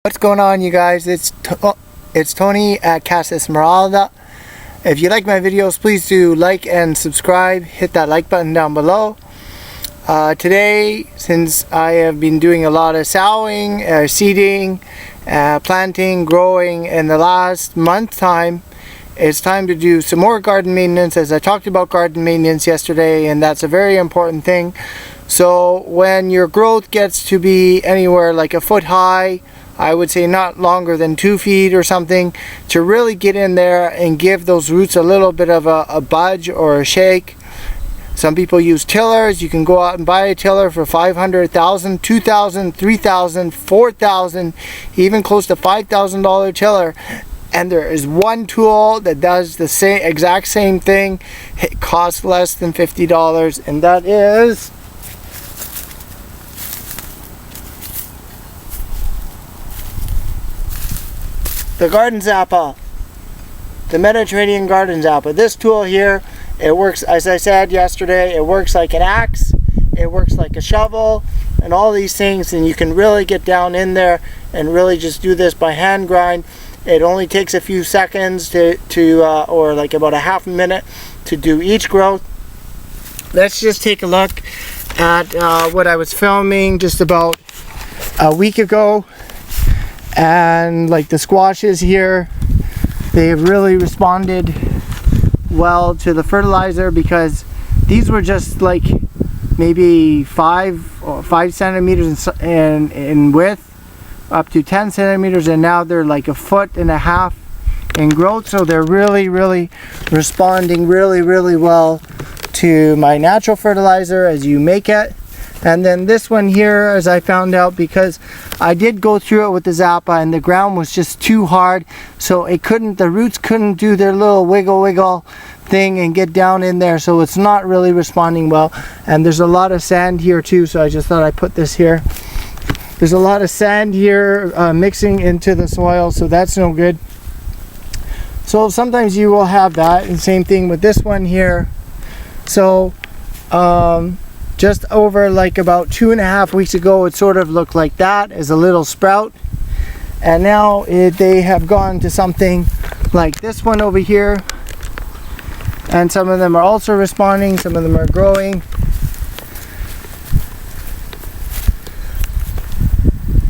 What's going on, you guys? It's Tony at Casa Esmeralda. If you like my videos, please do like and subscribe. Hit that like button down below. Today, since I have been doing a lot of sowing, seeding, planting, growing in the last month time, it's time to do some more garden maintenance, as I talked about garden maintenance yesterday, and that's a very important thing. So when your growth gets to be anywhere like a foot high, I would say not longer than 2 feet or something, to really get in there and give those roots a little bit of a budge or a shake. Some people use tillers. You can go out and buy a tiller for $500, $1,000, $2,000, $3,000, $4,000, even close to $5,000 tiller. And there is one tool that does the exact same thing. It costs less than $50, and that is the Garden Zappa, the Mediterranean Garden Zappa. This tool here, it works, as I said yesterday, it works like an axe, it works like a shovel, and all these things, and you can really get down in there and really just do this by hand grind. It only takes a few seconds or like about a half a minute to do each growth. Let's just take a look at what I was filming just about a week ago. And like the squashes here, they have really responded well to the fertilizer, because these were just like maybe 5 centimeters in width up to 10 centimeters, and now they're like 1.5 feet in growth. So they're really responding really well to my natural fertilizer as you make it. And then this one here, as I found out, because I did go through it with the Zappa and the ground was just too hard, so the roots couldn't do their little wiggle thing and get down in there, so it's not really responding well. And there's a lot of sand here too, so I just thought I'd put this here. There's a lot of sand here mixing into the soil, so that's no good. So sometimes you will have that, and same thing with this one here. So just over like about 2.5 weeks ago, it sort of looked like that as a little sprout, and now they have gone to something like this one over here, and some of them are also responding, some of them are growing.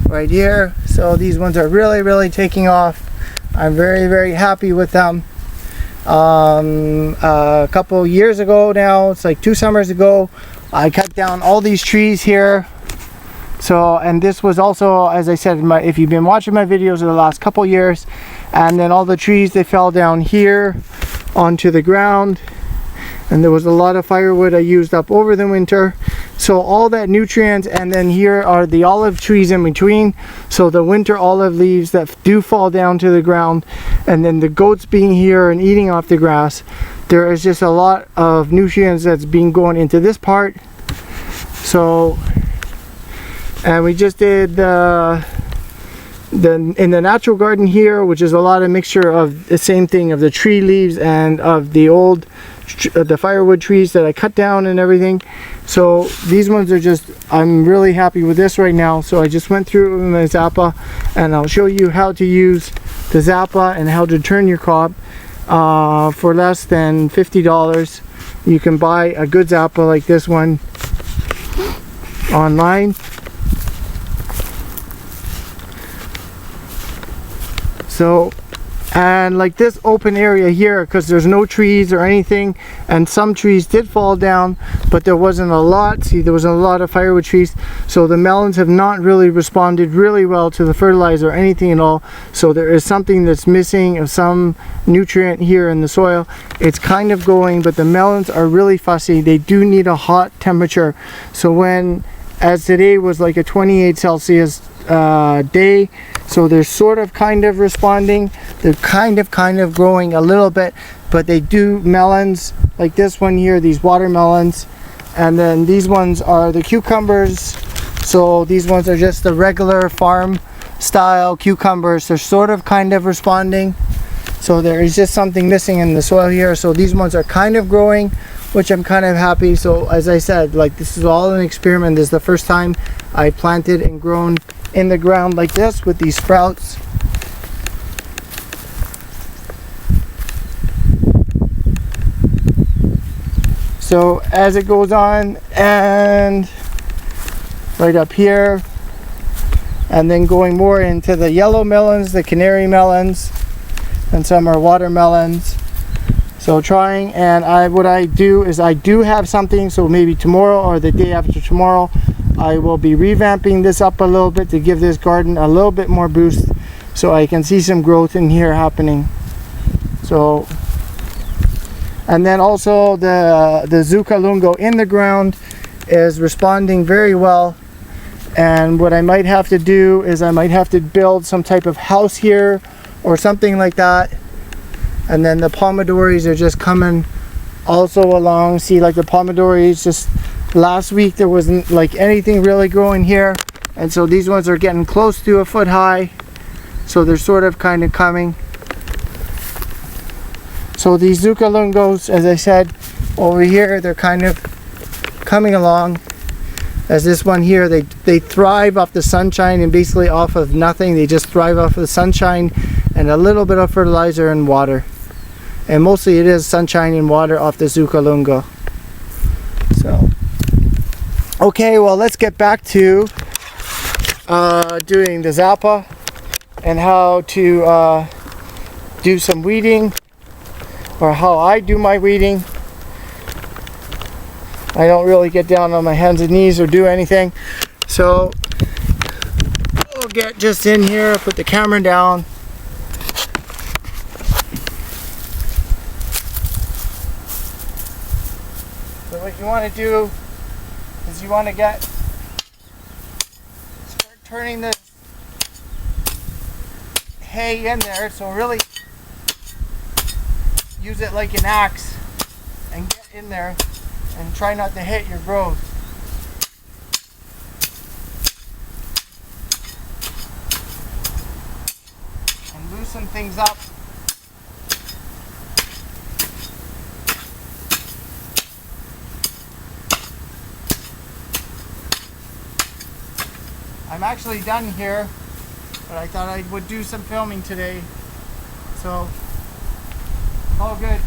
Right here, so these ones are really taking off. I'm very happy with them. A couple years ago now, it's like 2 summers ago, I cut down all these trees here. So, and this was also, as I said, if you've been watching my videos in the last couple years, and then all the trees, they fell down here onto the ground, and there was a lot of firewood I used up over the winter. So all that nutrients, and then here are the olive trees in between, so the winter olive leaves that do fall down to the ground, and then the goats being here and eating off the grass. There is just a lot of nutrients that's been going into this part. So, and we just did in the natural garden here, which is a lot of mixture of the same thing, of the tree leaves and of the the firewood trees that I cut down and everything. So these ones are just, I'm really happy with this right now. So I just went through it with my Zappa, and I'll show you how to use the Zappa and how to turn your crop. For less than $50, you can buy a good Zappa like this one online. So, and like this open area here, because there's no trees or anything, and some trees did fall down, but there wasn't a lot. See, there wasn't a lot of firewood trees, so the melons have not really responded really well to the fertilizer or anything at all. So there is something that's missing of some nutrient here in the soil. It's kind of going, but the melons are really fussy. They do need a hot temperature. So as today was like a 28 Celsius day, so they're sort of kind of responding. They're kind of growing a little bit, but they do melons like this one here, these watermelons, and then these ones are the cucumbers. So these ones are just the regular farm style cucumbers. They're sort of kind of responding. So there is just something missing in the soil here. So these ones are kind of growing, which I'm kind of happy. So as I said, like, this is all an experiment. This is the first time I planted and grown in the ground like this with these sprouts. So as it goes on, and right up here, and then going more into the yellow melons, the canary melons, and some are watermelons. So trying, and what I do is I do have something, so maybe tomorrow or the day after tomorrow I will be revamping this up a little bit to give this garden a little bit more boost, so I can see some growth in here happening. So, and then also the Zucca lungo in the ground is responding very well. And what I might have to do is I might have to build some type of house here or something like that. And then the pomodores are just coming also along. See, like the pomodores, just last week there wasn't like anything really growing here, and so these ones are getting close to a foot high, so they're sort of kind of coming. So these Zucca lungos, as I said, over here they're kind of coming along. As this one here, they thrive off the sunshine and basically off of nothing. They just thrive off of the sunshine and a little bit of fertilizer and water. And mostly it is sunshine and water off the Zucca lungo. So, okay, well, let's get back to doing the Zappa and how to do some weeding, or how I do my weeding. I don't really get down on my hands and knees or do anything. So we'll get just in here, put the camera down. So what you want to do is you want to start turning the hay in there. So really use it like an axe and get in there and try not to hit your growth. And loosen things up. I'm actually done here, but I thought I would do some filming today. So, all good.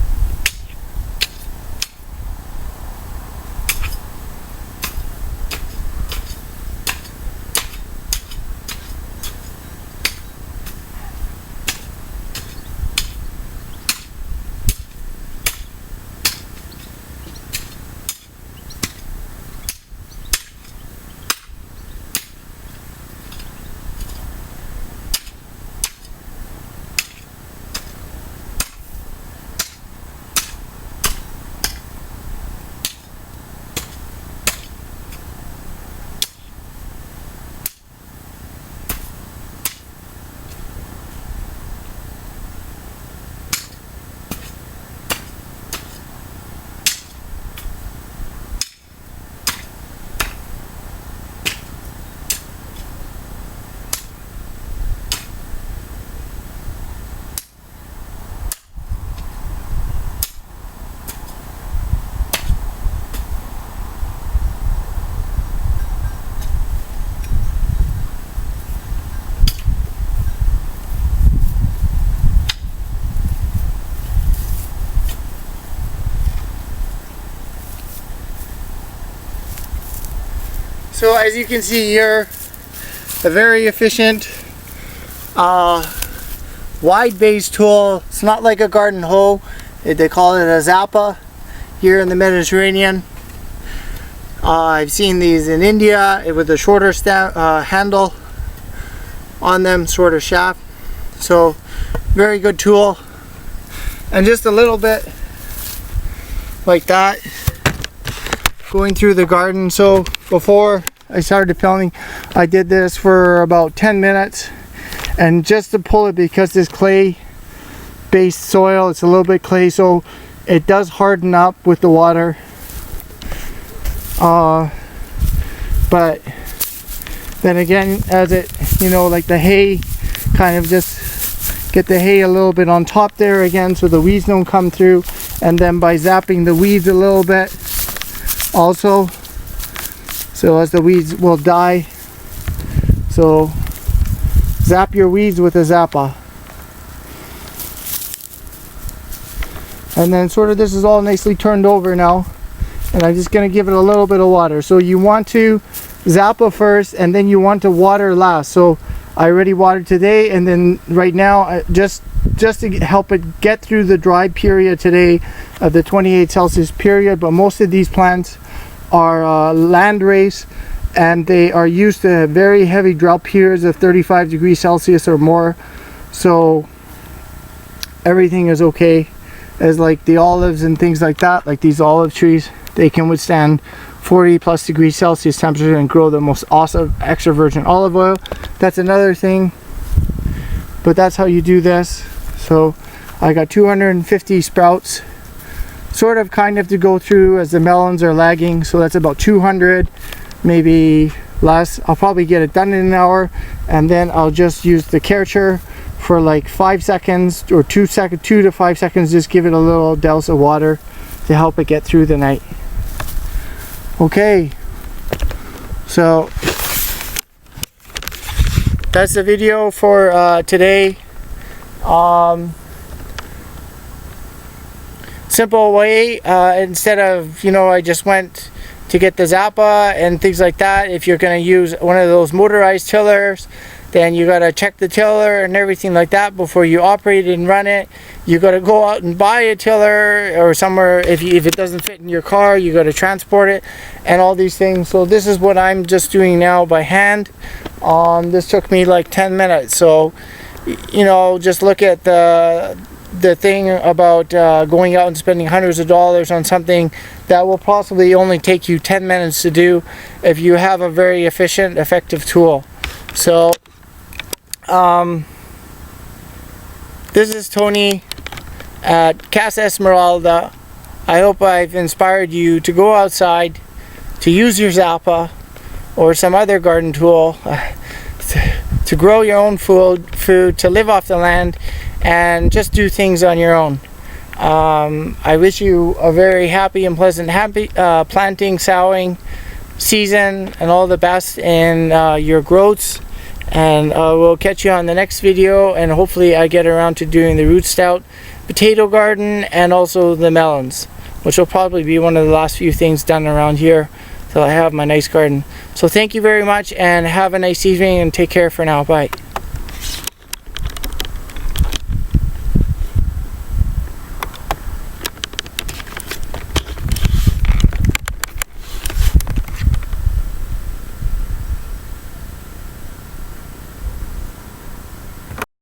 So as you can see here, a very efficient wide base tool. It's not like a garden hoe. They call it a Zappa here in the Mediterranean. I've seen these in India with a shorter handle on them, shorter shaft. So very good tool. And just a little bit like that going through the garden. So before I started filming, I did this for about 10 minutes, and just to pull it, because this clay based soil, it's a little bit clay, so it does harden up with the water, but then again, as it, like the hay, kind of just get the hay a little bit on top there again so the weeds don't come through, and then by zapping the weeds a little bit also, so as the weeds will die. So So zap your weeds with a Zappa. And then sort of this is all nicely turned over now, and I'm just going to give it a little bit of water. So you want to Zappa first, and then you want to water last. So I already watered today, and then right now just to help it get through the dry period today of the 28 Celsius period. But most of these plants are land raised, and they are used to very heavy drought periods of 35 degrees Celsius or more. So everything is okay. As like the olives and things like that, like these olive trees, they can withstand 40 plus degrees Celsius temperature and grow the most awesome extra virgin olive oil. That's another thing, but that's how you do this. So I got 250 sprouts, sort of kind of to go through as the melons are lagging. So that's about 200, maybe less. I'll probably get it done in an hour, and then I'll just use the Kärcher for like 5 seconds or 2 to 5 seconds. Just give it a little douse of water to help it get through the night. Okay, so that's the video for today. Simple way, instead of, you know, I just went to get the Zappa and things like that. If you're going to use one of those motorized tillers, then you got to check the tiller and everything like that before you operate it and run it. You got to go out and buy a tiller, or somewhere, if it doesn't fit in your car, you got to transport it and all these things. So this is what I'm just doing now by hand. This took me like 10 minutes. So, you know, just look at the thing about going out and spending hundreds of dollars on something that will possibly only take you 10 minutes to do if you have a very efficient, effective tool. So this is Tony at Casa Esmeralda. I hope I've inspired you to go outside, to use your Zappa or some other garden tool to grow your own food, to live off the land, and just do things on your own. I wish you a very happy and pleasant planting, sowing season, and all the best in your growths. And we'll catch you on the next video, and hopefully I get around to doing the root stout potato garden and also the melons, which will probably be one of the last few things done around here till I have my nice garden. So thank you very much, and have a nice evening, and take care for now. Bye.